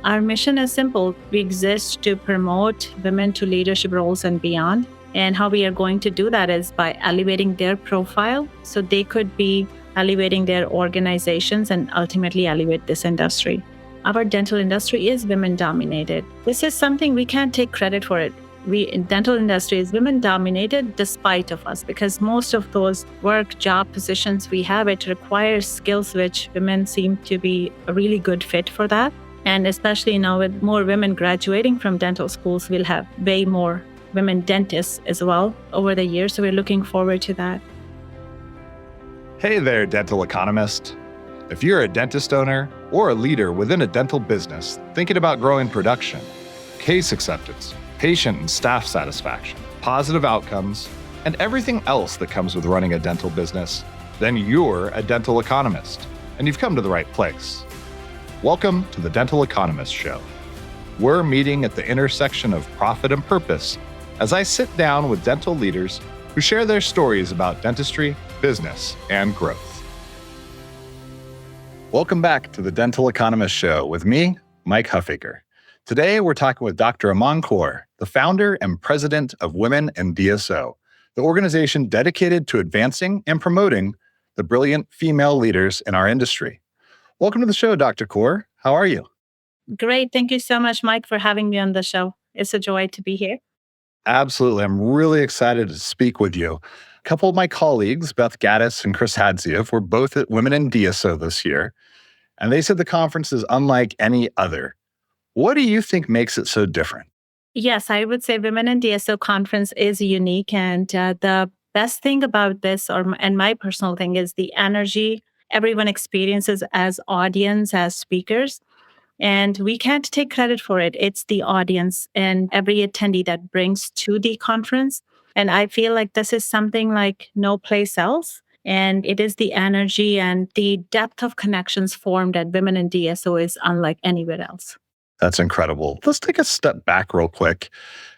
Our mission is simple. We exist to promote women to leadership roles and beyond. And how we are going to do that is by elevating their profile so they could be elevating their organizations and ultimately elevate this industry. Our dental industry is women dominated. This is something we can't take credit for it. Dental industry is women dominated despite of us, because most of those job positions we have, it requires skills which women seem to be a really good fit for that. And especially now with more women graduating from dental schools, we'll have way more women dentists as well over the years. So we're looking forward to that. Hey there, dental economist. If you're a dentist owner or a leader within a dental business thinking about growing production, case acceptance, patient and staff satisfaction, positive outcomes, and everything else that comes with running a dental business, then you're a dental economist, and you've come to the right place. Welcome to the Dental Economist Show. We're meeting at the intersection of profit and purpose as I sit down with dental leaders who share their stories about dentistry, business, and growth. Welcome back to the Dental Economist Show with me, Mike Huffaker. Today, we're talking with Dr. Aman Kaur, the founder and president of Women in DSO, the organization dedicated to advancing and promoting the brilliant female leaders in our industry. Welcome to the show, Dr. Kaur. How are you? Great. Thank you so much, Mike, for having me on the show. It's a joy to be here. Absolutely. I'm really excited to speak with you. A couple of my colleagues, Beth Gaddis and Chris Hadziev, were both at Women in DSO this year, and they said the conference is unlike any other. What do you think makes it so different? Yes, I would say Women in DSO conference is unique. And the best thing about this, and my personal thing, is the energy everyone experiences as audience, as speakers. And we can't take credit for it. It's the audience and every attendee that brings to the conference. And I feel like this is something like no place else. And it is the energy and the depth of connections formed at Women in DSO is unlike anywhere else. That's incredible. Let's take a step back real quick.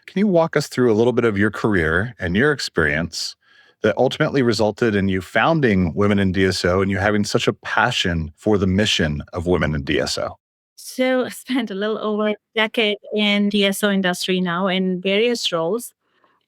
Can you walk us through a little bit of your career and your experience that ultimately resulted in you founding Women in DSO and you having such a passion for the mission of Women in DSO? So I spent a little over a decade in DSO industry now in various roles.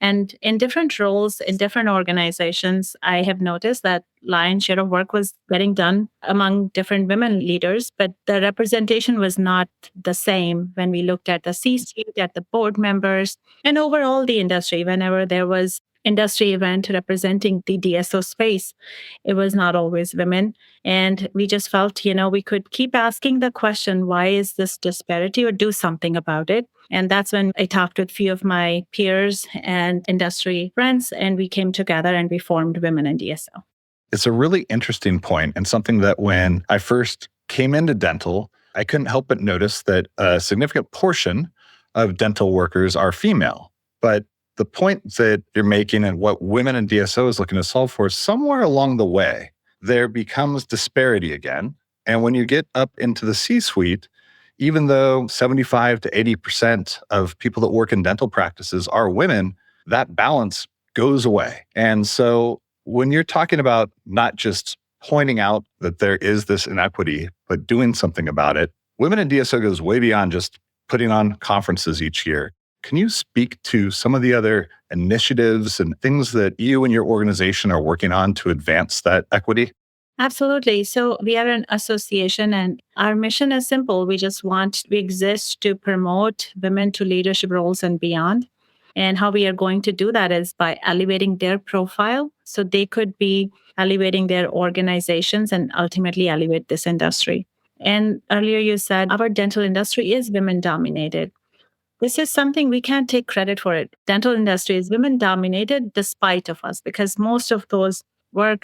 And in different roles, in different organizations, I have noticed that lion's share of work was getting done among different women leaders, but the representation was not the same when we looked at the C-suite, at the board members, and overall the industry. Whenever there was industry event representing the DSO space, it was not always women. And we just felt, we could keep asking the question, why is this disparity, or do something about it? And that's when I talked with a few of my peers and industry friends, and we came together and we formed Women in DSO. It's a really interesting point, and something that when I first came into dental, I couldn't help but notice that a significant portion of dental workers are female. But the point that you're making and what Women in DSO is looking to solve for is somewhere along the way, there becomes disparity again. And when you get up into the C-suite, even though 75 to 80% of people that work in dental practices are women, that balance goes away. And so when you're talking about not just pointing out that there is this inequity, but doing something about it, Women in DSO goes way beyond just putting on conferences each year. Can you speak to some of the other initiatives and things that you and your organization are working on to advance that equity? Absolutely. So we are an association and our mission is simple. We exist to promote women to leadership roles and beyond. And how we are going to do that is by elevating their profile so they could be elevating their organizations and ultimately elevate this industry. And earlier you said our dental industry is women dominated. This is something we can't take credit for it. Dental industry is women dominated despite of us, because most of those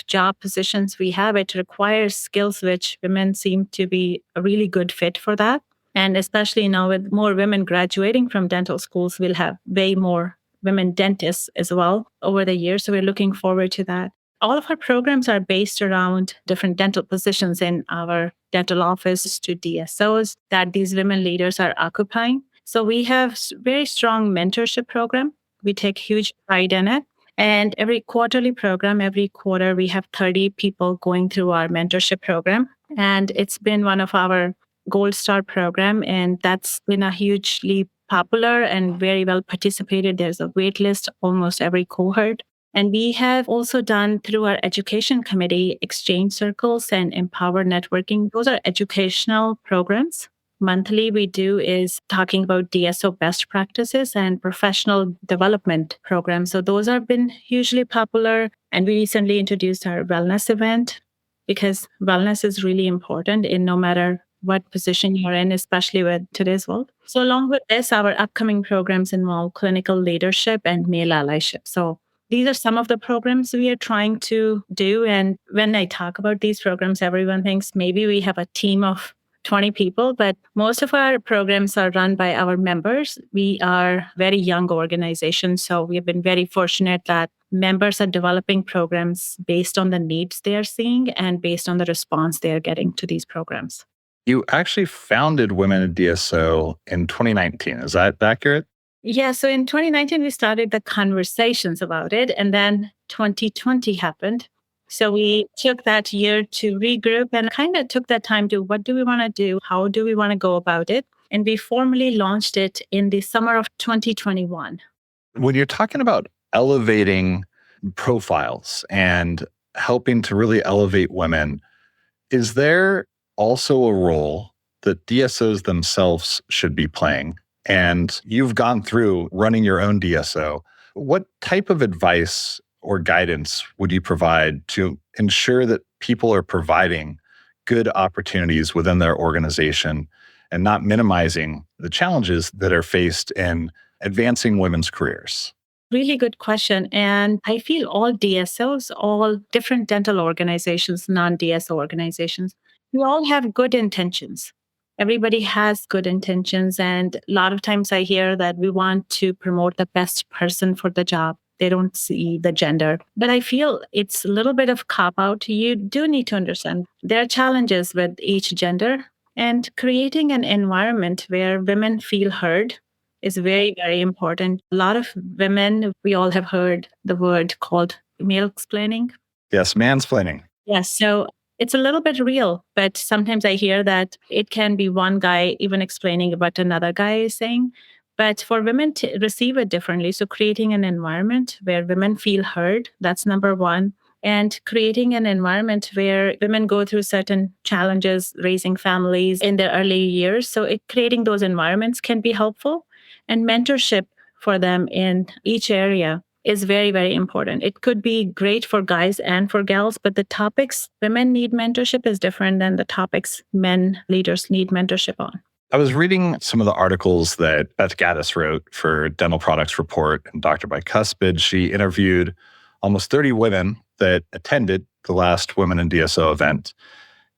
job positions we have, it requires skills which women seem to be a really good fit for that. And especially now with more women graduating from dental schools, we'll have way more women dentists as well over the years. So we're looking forward to that. All of our programs are based around different dental positions in our dental office to DSOs that these women leaders are occupying. So we have very strong mentorship program. We take huge pride in it. And every quarterly program, every quarter, we have 30 people going through our mentorship program. And it's been one of our Gold Star program, and that's been a hugely popular and very well participated. There's a wait list almost every cohort. And we have also done through our education committee exchange circles and empower networking. Those are educational programs. Monthly, we do is talking about DSO best practices and professional development programs. So those have been hugely popular. And we recently introduced our wellness event because wellness is really important in no matter what position you're in, especially with today's world. So along with this, our upcoming programs involve clinical leadership and male allyship. So these are some of the programs we are trying to do. And when I talk about these programs, everyone thinks maybe we have a team of 20 people, but most of our programs are run by our members. We are a very young organization, so we've been very fortunate that members are developing programs based on the needs they are seeing and based on the response they are getting to these programs. You actually founded Women in DSO in 2019. Is that accurate? Yeah, so in 2019, we started the conversations about it, and then 2020 happened. So we took that year to regroup and kind of took that time to what do we want to do? How do we want to go about it? And we formally launched it in the summer of 2021. When you're talking about elevating profiles and helping to really elevate women, is there also a role that DSOs themselves should be playing? And you've gone through running your own DSO. What type of advice or guidance would you provide to ensure that people are providing good opportunities within their organization and not minimizing the challenges that are faced in advancing women's careers? Really good question. And I feel all DSOs, all different dental organizations, non-DSO organizations, we all have good intentions. Everybody has good intentions. And a lot of times I hear that we want to promote the best person for the job. They don't see the gender. But I feel it's a little bit of cop out. You do need to understand there are challenges with each gender, and creating an environment where women feel heard is very, very important. A lot of women, we all have heard the word called male explaining. Yes, mansplaining. Yes. So it's a little bit real, but sometimes I hear that it can be one guy even explaining what another guy is saying. But for women to receive it differently, so creating an environment where women feel heard, that's number one. And creating an environment where women go through certain challenges, raising families in their early years. So creating those environments can be helpful. And mentorship for them in each area is very, very important. It could be great for guys and for gals, but the topics women need mentorship is different than the topics men leaders need mentorship on. I was reading some of the articles that Beth Gaddis wrote for Dental Products Report and Dr. Bicuspid. She interviewed almost 30 women that attended the last Women in DSO event.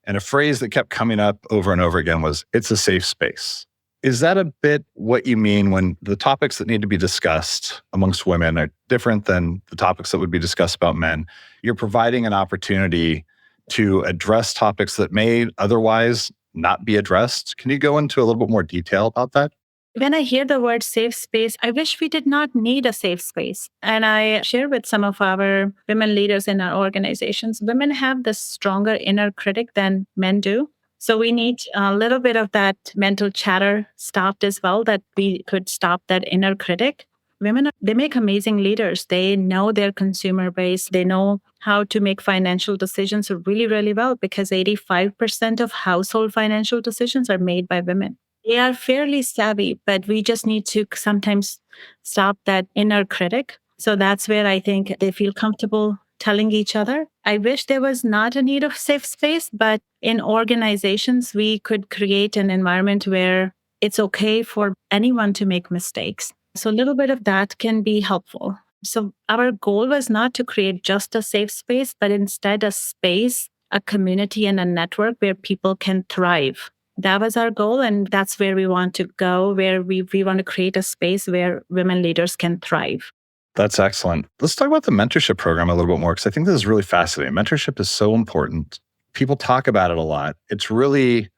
And a phrase that kept coming up over and over again was, it's a safe space. Is that a bit what you mean when the topics that need to be discussed amongst women are different than the topics that would be discussed about men? You're providing an opportunity to address topics that may otherwise not be addressed. Can you go into a little bit more detail about that? When I hear the word safe space, I wish we did not need a safe space. And I share with some of our women leaders in our organizations, women have the stronger inner critic than men do. So we need a little bit of that mental chatter stopped as well, that we could stop that inner critic. Women, they make amazing leaders. They know their consumer base. They know how to make financial decisions really, really well because 85% of household financial decisions are made by women. They are fairly savvy, but we just need to sometimes stop that inner critic. So that's where I think they feel comfortable telling each other. I wish there was not a need of safe space, but in organizations, we could create an environment where it's okay for anyone to make mistakes. So a little bit of that can be helpful. So our goal was not to create just a safe space, but instead a space, a community, and a network where people can thrive. That was our goal, and that's where we want to go, where we want to create a space where women leaders can thrive. That's excellent. Let's talk about the mentorship program a little bit more, because I think this is really fascinating. Mentorship is so important. People talk about it a lot. It's really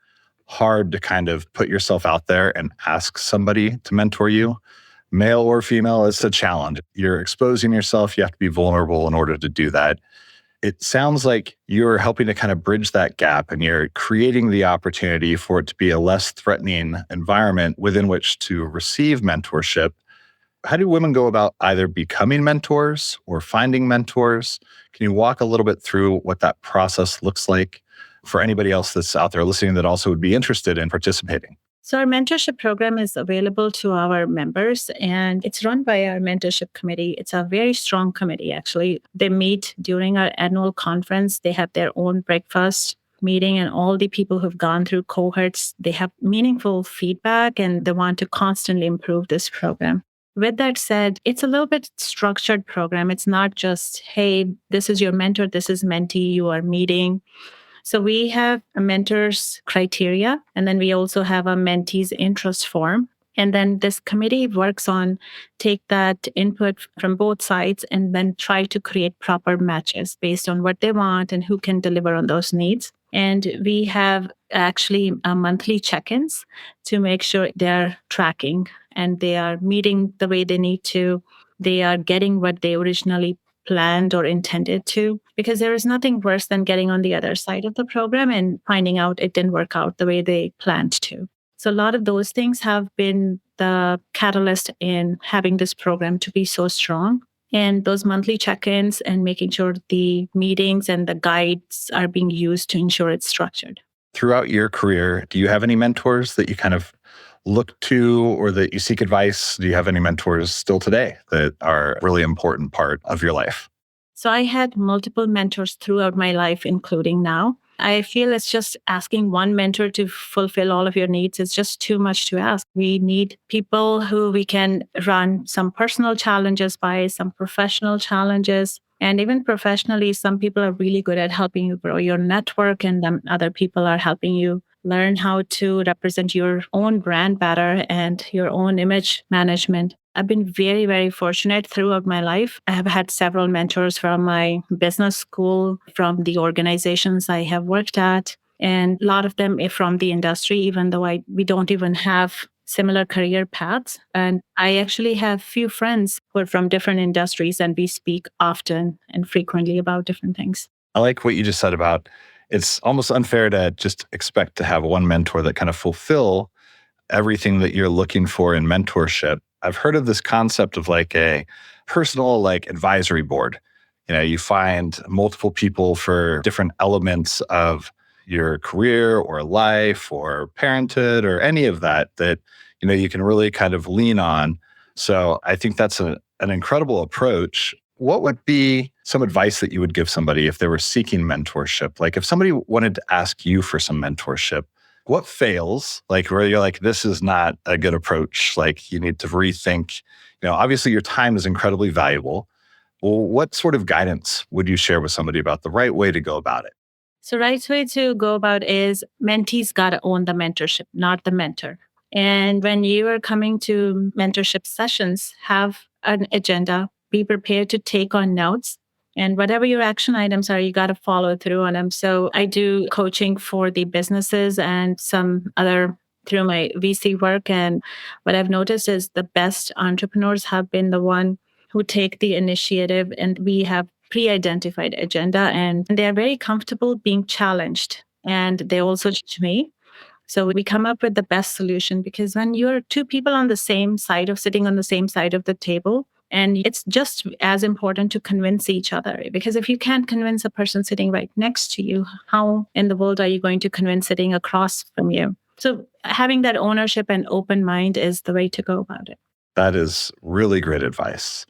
hard to kind of put yourself out there and ask somebody to mentor you. Male or female, it's a challenge. You're exposing yourself. You have to be vulnerable in order to do that. It sounds like you're helping to kind of bridge that gap and you're creating the opportunity for it to be a less threatening environment within which to receive mentorship. How do women go about either becoming mentors or finding mentors? Can you walk a little bit through what that process looks like for anybody else that's out there listening that also would be interested in participating? So, our mentorship program is available to our members and it's run by our mentorship committee. It's a very strong committee, actually. They meet during our annual conference, they have their own breakfast meeting, and all the people who've gone through cohorts, they have meaningful feedback and they want to constantly improve this program. With that said, it's a little bit structured program. It's not just, hey, this is your mentor, this is mentee, you are meeting. So we have a mentor's criteria, and then we also have a mentee's interest form. And then this committee works on take that input from both sides and then try to create proper matches based on what they want and who can deliver on those needs. And we have actually monthly check-ins to make sure they're tracking and they are meeting the way they need to. They are getting what they originally planned or intended to, because there is nothing worse than getting on the other side of the program and finding out it didn't work out the way they planned to. So a lot of those things have been the catalyst in having this program to be so strong. And those monthly check-ins and making sure the meetings and the guides are being used to ensure it's structured. Throughout your career, do you have any mentors that you kind of look to or that you seek advice? Do you have any mentors still today that are a really important part of your life? So I had multiple mentors throughout my life, including now. I feel it's just asking one mentor to fulfill all of your needs is just too much to ask. We need people who we can run some personal challenges by, some professional challenges. And even professionally, some people are really good at helping you grow your network, and then other people are helping you learn how to represent your own brand better and your own image management. I've been very, very fortunate throughout my life. I have had several mentors from my business school, from the organizations I have worked at, and a lot of them are from the industry, even though we don't even have similar career paths. And I actually have few friends who are from different industries, and we speak often and frequently about different things. I like what you just said about it's almost unfair to just expect to have one mentor that kind of fulfill everything that you're looking for in mentorship. I've heard of this concept of like a personal like advisory board. You find multiple people for different elements of your career or life or parenthood or any of that you can really kind of lean on. So I think that's an incredible approach. What would be some advice that you would give somebody if they were seeking mentorship? Like if somebody wanted to ask you for some mentorship, what fails? Like where you're like, this is not a good approach. Like you need to rethink, obviously your time is incredibly valuable. Well, what sort of guidance would you share with somebody about the right way to go about it? So right way to go about is mentees got to own the mentorship, not the mentor. And when you are coming to mentorship sessions, have an agenda, be prepared to take on notes. And whatever your action items are, you got to follow through on them. So I do coaching for the businesses and some other through my VC work. And what I've noticed is the best entrepreneurs have been the one who take the initiative, and we have pre-identified agenda, and they are very comfortable being challenged. And they also judge me. So we come up with the best solution, because when you're two people on the same side of sitting on the same side of the table, and it's just as important to convince each other, because if you can't convince a person sitting right next to you, how in the world are you going to convince sitting across from you? So having that ownership and open mind is the way to go about it. That is really great advice.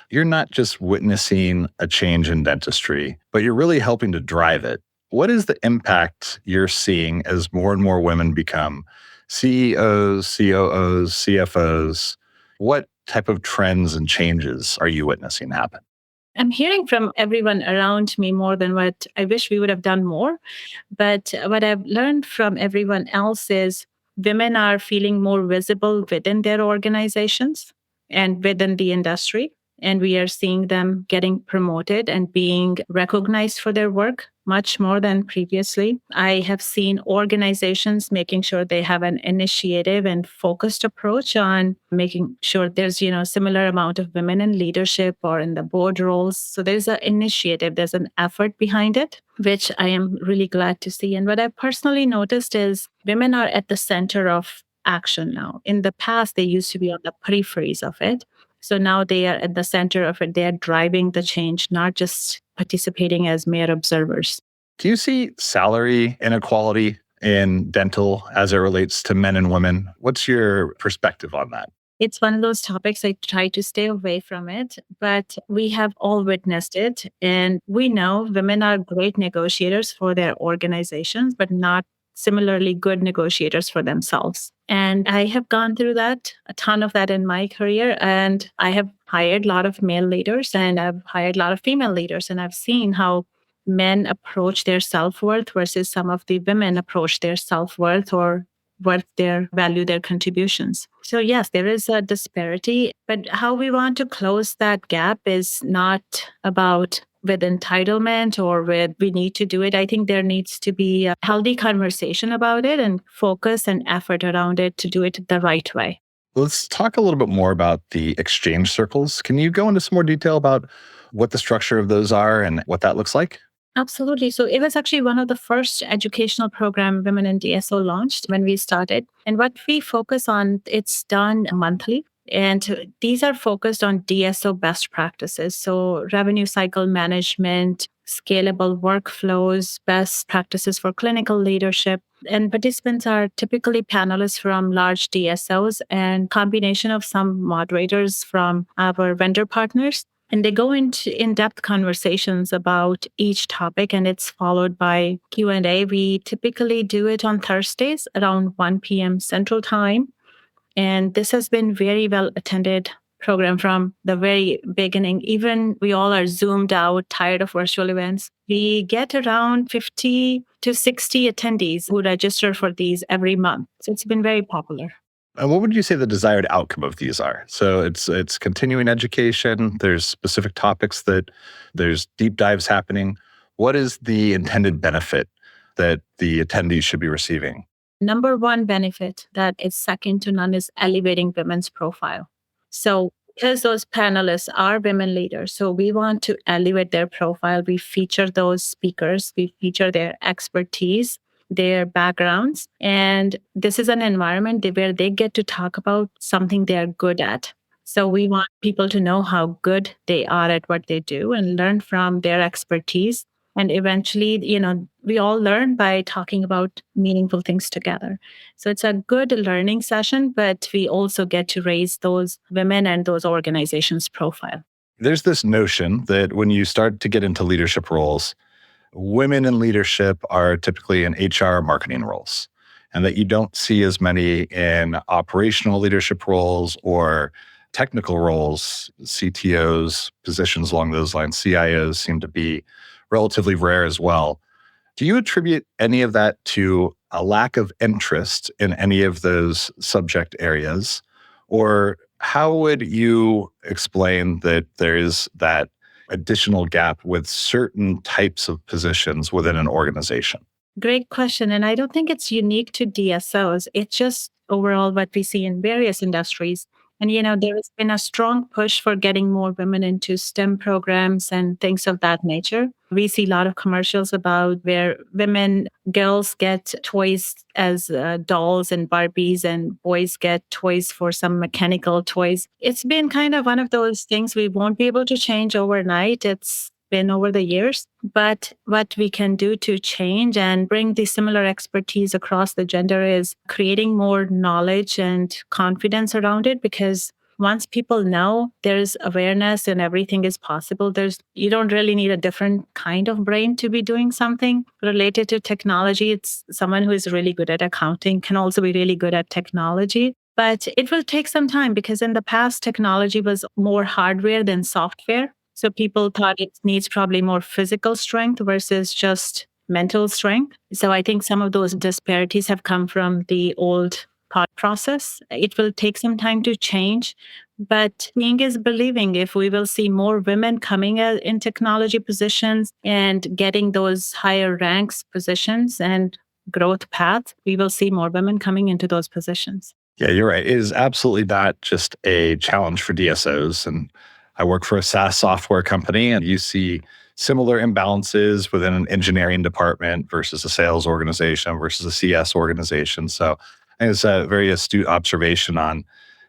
You're not just witnessing a change in dentistry, but you're really helping to drive it. What is the impact you're seeing as more and more women become CEOs, COOs, CFOs? What type of trends and changes are you witnessing happen? I'm hearing from everyone around me more than what I wish we would have done more. But what I've learned from everyone else is women are feeling more visible within their organizations and within the industry. And we are seeing them getting promoted and being recognized for their work. much more than previously. I have seen organizations making sure they have an initiative and focused approach on making sure there's, similar amount of women in leadership or in the board roles. So there's an initiative, there's an effort behind it, which I am really glad to see. And what I've personally noticed is women are at the center of action now. In the past, they used to be on the peripheries of it. So now they are at the center of it. They are driving the change, not just participating as mere observers. Do you see salary inequality in dental as it relates to men and women? What's your perspective on that? It's one of those topics I try to stay away from it, but we have all witnessed it. And we know women are great negotiators for their organizations, but not similarly good negotiators for themselves. And I have gone through that, a ton of that in my career. And I have hired a lot of male leaders and I've hired a lot of female leaders. And I've seen how men approach their self worth versus some of the women approach their self worth or what their value, their contributions. So yes, there is a disparity, but how we want to close that gap is not about with entitlement or with we need to do it. I think there needs to be a healthy conversation about it and focus and effort around it to do it the right way. Let's talk a little bit more about the exchange circles. Can you go into some more detail about what the structure of those are and what that looks like? Absolutely. So it was actually one of the first educational program Women in DSO launched when we started. And what we focus on, it's done monthly. And these are focused on DSO best practices. So revenue cycle management, scalable workflows, best practices for clinical leadership. And participants are typically panelists from large DSOs and combination of some moderators from our vendor partners. And they go into in-depth conversations about each topic, and it's followed by Q&A. We typically do it on Thursdays around 1 p.m. Central Time. And this has been very well attended program from the very beginning. Even we all are zoomed out, tired of virtual events. We get around 50 to 60 attendees who register for these every month. So it's been very popular. And what would you say the desired outcome of these are? So it's continuing education. There's specific topics that there's deep dives happening. What is the intended benefit that the attendees should be receiving? Number one benefit that is second to none is elevating women's profile. So because those panelists are women leaders, so we want to elevate their profile. We feature those speakers. We feature their expertise, their backgrounds. And this is an environment where they get to talk about something they're good at. So we want people to know how good they are at what they do and learn from their expertise. And eventually, we all learn by talking about meaningful things together. So it's a good learning session, but we also get to raise those women and those organizations' profile. There's this notion that when you start to get into leadership roles, women in leadership are typically in HR marketing roles, and that you don't see as many in operational leadership roles or technical roles. CTOs, positions along those lines, CIOs seem to be relatively rare as well. Do you attribute any of that to a lack of interest in any of those subject areas? Or how would you explain that there is that additional gap with certain types of positions within an organization? Great question. And I don't think it's unique to DSOs. It's just overall what we see in various industries. And, there has been a strong push for getting more women into STEM programs and things of that nature. We see a lot of commercials about where girls get toys as dolls and Barbies, and boys get toys for some mechanical toys. It's been kind of one of those things we won't be able to change overnight. It's been over the years, but what we can do to change and bring the similar expertise across the gender is creating more knowledge and confidence around it, because once people know there's awareness and everything is possible, you don't really need a different kind of brain to be doing something related to technology. It's someone who is really good at accounting can also be really good at technology. But it will take some time, because in the past, technology was more hardware than software. So people thought it needs probably more physical strength versus just mental strength. So I think some of those disparities have come from the old thought process. It will take some time to change. But seeing is believing. If we will see more women coming in technology positions and getting those higher ranks positions and growth paths, we will see more women coming into those positions. Yeah, you're right. It is absolutely not just a challenge for DSOs. And I work for a SaaS software company, and you see similar imbalances within an engineering department versus a sales organization versus a CS organization. So I think it's a very astute observation on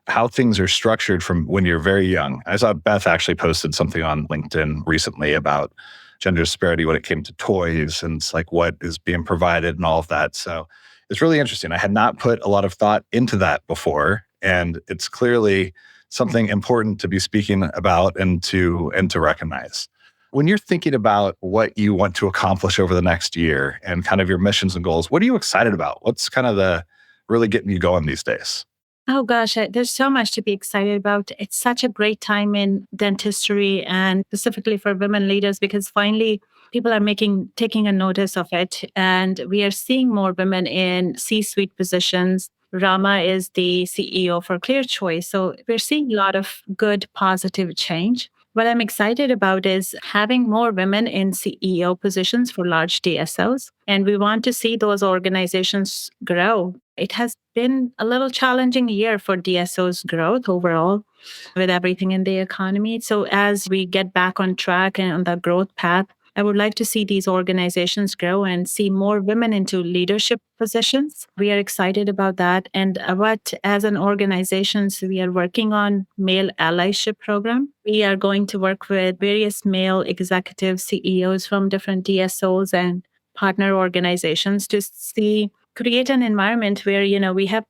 how things are structured from when you're very young. I saw Beth actually posted something on LinkedIn recently about gender disparity when it came to toys and it's like what is being provided and all of that. So it's really interesting. I had not put a lot of thought into that before, and it's clearly something important to be speaking about and to recognize. When you're thinking about what you want to accomplish over the next year and kind of your missions and goals, what are you excited about? What's kind of the really getting you going these days? Oh gosh, there's so much to be excited about. It's such a great time in dentistry and specifically for women leaders because finally people are taking a notice of it. And we are seeing more women in C-suite positions. Rama is the CEO for Clear Choice. So we're seeing a lot of good, positive change. What I'm excited about is having more women in CEO positions for large DSOs. And we want to see those organizations grow. It has been a little challenging year for DSO's growth overall with everything in the economy. So as we get back on track and on the growth path, I would like to see these organizations grow and see more women into leadership positions. We are excited about that. And what, as an organization, so we are working on male allyship program. We are going to work with various male executive CEOs from different DSOs and partner organizations to create an environment where we have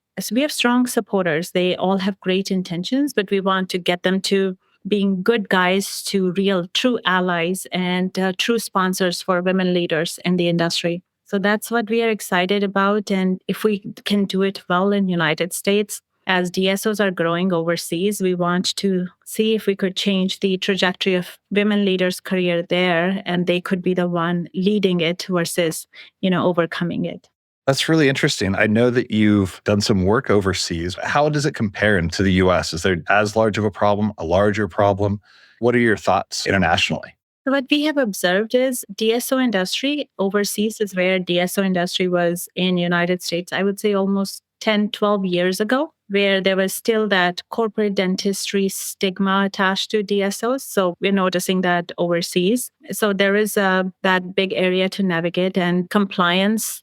strong supporters. They all have great intentions, but we want to get them to being good guys to real true allies and true sponsors for women leaders in the industry. So that's what we are excited about. And if we can do it well in United States, as DSOs are growing overseas, we want to see if we could change the trajectory of women leaders' career there, and they could be the one leading it versus, overcoming it. That's really interesting. I know that you've done some work overseas. How does it compare to the US? Is there as large of a problem, a larger problem? What are your thoughts internationally? So what we have observed is DSO industry overseas is where DSO industry was in United States, I would say almost 10, 12 years ago, where there was still that corporate dentistry stigma attached to DSOs. So we're noticing that overseas. So there is that big area to navigate and compliance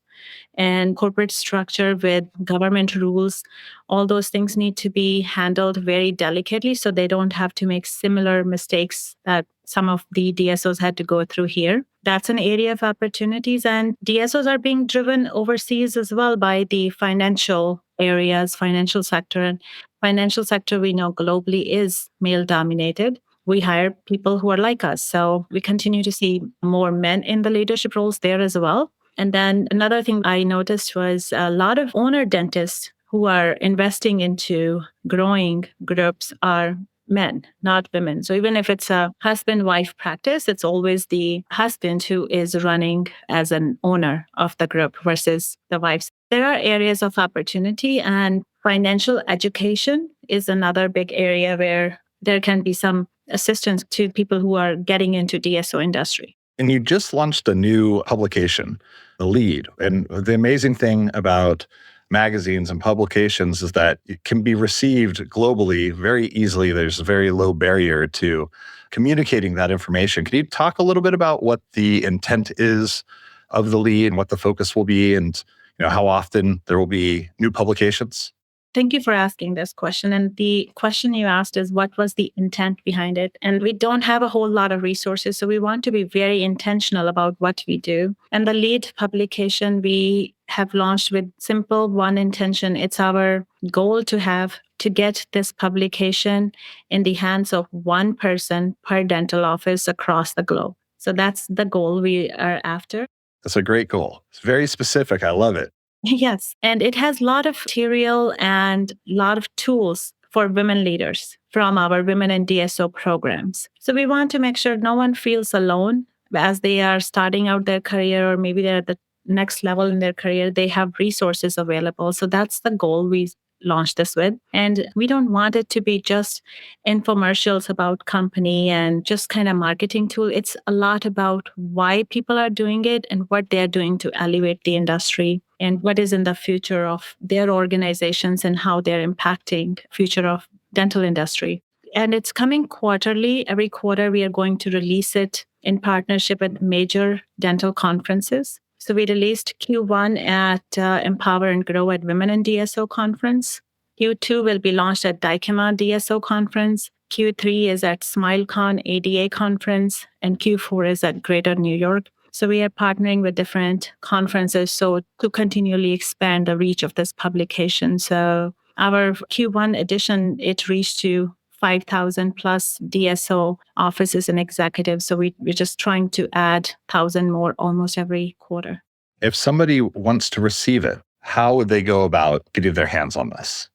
and corporate structure with government rules. All those things need to be handled very delicately so they don't have to make similar mistakes that some of the DSOs had to go through here. That's an area of opportunities. And DSOs are being driven overseas as well by the financial areas, financial sector. And financial sector, we know globally is male dominated. We hire people who are like us. So we continue to see more men in the leadership roles there as well. And then another thing I noticed was a lot of owner dentists who are investing into growing groups are men, not women. So even if it's a husband-wife practice, it's always the husband who is running as an owner of the group versus the wives. There are areas of opportunity, and financial education is another big area where there can be some assistance to people who are getting into DSO industry. And you just launched a new publication, The Lead. And the amazing thing about magazines and publications is that it can be received globally very easily. There's a very low barrier to communicating that information. Can you talk a little bit about what the intent is of The Lead and what the focus will be and how often there will be new publications? Thank you for asking this question. And the question you asked is what was the intent behind it? And we don't have a whole lot of resources. So we want to be very intentional about what we do. And the lead publication we have launched with simple one intention. It's our goal to get this publication in the hands of one person per dental office across the globe. So that's the goal we are after. That's a great goal. It's very specific. I love it. Yes. And it has a lot of material and a lot of tools for women leaders from our Women in DSO programs. So we want to make sure no one feels alone as they are starting out their career, or maybe they're at the next level in their career. They have resources available. So that's the goal we launched this with. And we don't want it to be just infomercials about company and just kind of marketing tool. It's a lot about why people are doing it and what they're doing to elevate the industry and what is in the future of their organizations and how they're impacting future of dental industry. And it's coming quarterly. Every quarter, we are going to release it in partnership with major dental conferences. So we released Q1 at Empower and Grow at Women in DSO conference. Q2 will be launched at Dicama DSO conference. Q3 is at SmileCon ADA conference. And Q4 is at Greater New York. So we are partnering with different conferences to continually expand the reach of this publication. So our Q1 edition, it reached to 5,000 plus DSO offices and executives. So we're just trying to add 1,000 more almost every quarter. If somebody wants to receive it, how would they go about getting their hands on this?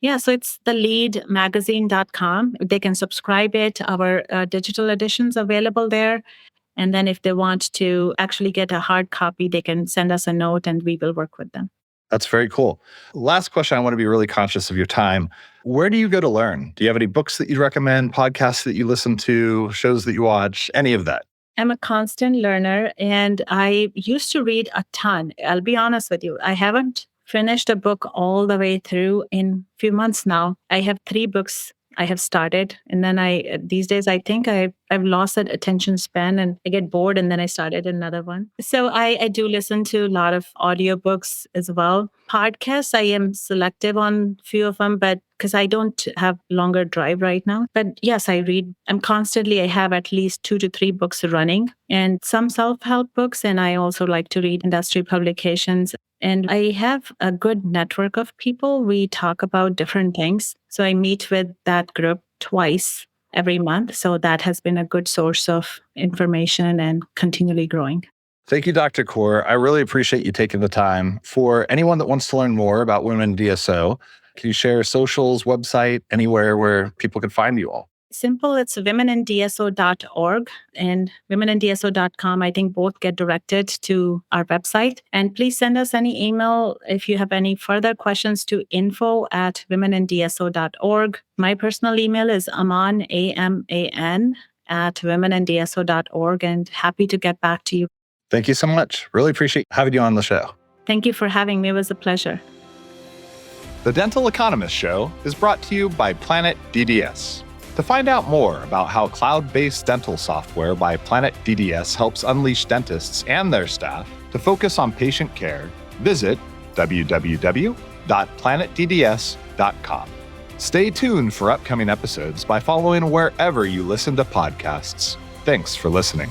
Yeah, so it's theleadmagazine.com. They can subscribe it. Our digital edition's available there. And then if they want to actually get a hard copy, they can send us a note and we will work with them. That's very cool. Last question, I want to be really conscious of your time. Where do you go to learn? Do you have any books that you'd recommend, podcasts that you listen to, shows that you watch, any of that? I'm a constant learner and I used to read a ton. I'll be honest with you. I haven't finished a book all the way through in a few months now. I have 3 books I have started. And then these days, I think I've lost that attention span and I get bored and then I started another one. So I do listen to a lot of audiobooks as well. Podcasts, I am selective on a few of them, but because I don't have longer drive right now. But yes, I read. I have at least 2 to 3 books running and some self-help books. And I also like to read industry publications. And I have a good network of people. We talk about different things. So I meet with that group twice every month. So that has been a good source of information and continually growing. Thank you, Dr. Kaur. I really appreciate you taking the time. For anyone that wants to learn more about women in DSO, can you share socials, website, anywhere where people can find you all? Simple. It's womenindso.org and womenindso.com. I think both get directed to our website. And please send us any email if you have any further questions to info@womenindso.org. My personal email is Aman, AMAN, @womenindso.org, and happy to get back to you. Thank you so much. Really appreciate having you on the show. Thank you for having me. It was a pleasure. The Dental Economist Show is brought to you by Planet DDS. To find out more about how cloud-based dental software by Planet DDS helps unleash dentists and their staff to focus on patient care, visit www.planetdds.com. Stay tuned for upcoming episodes by following wherever you listen to podcasts. Thanks for listening.